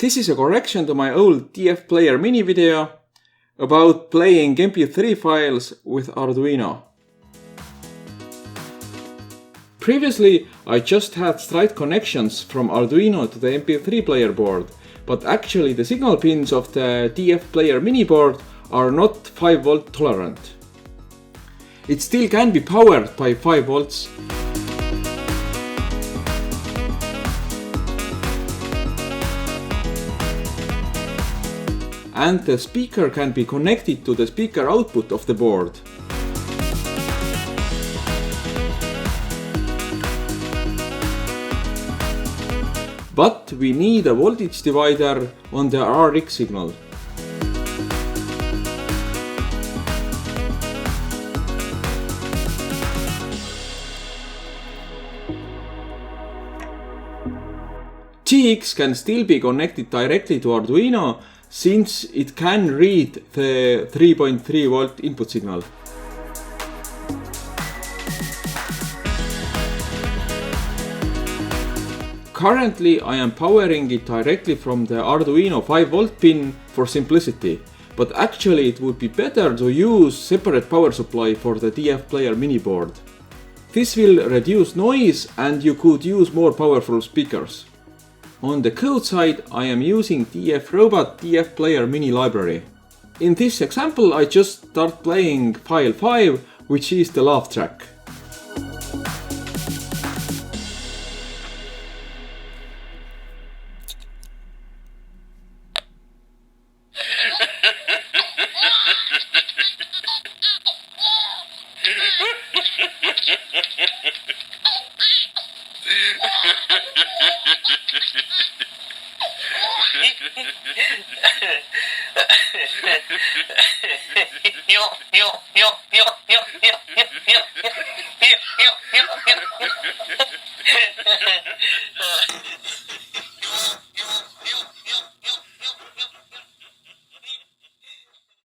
This is a correction to my old DF Player mini video about playing MP3 files with Arduino. Previously, I just had straight connections from Arduino to the MP3 player board, but actually the signal pins of the DF Player mini board are not 5V tolerant. It still can be powered by 5V. And the speaker can be connected to the speaker output of the board. But we need a voltage divider on the RX signal. GX can still be connected directly to Arduino since it can read the 3.3V input signal. Currently I am powering it directly from the Arduino 5V pin for simplicity, but actually it would be better to use separate power supply for the DF Player mini board. This will reduce noise and you could use more powerful speakers. On the code side, I am using DF Robot DF Player mini library. In this example, I just start playing file 5, which is the laugh track.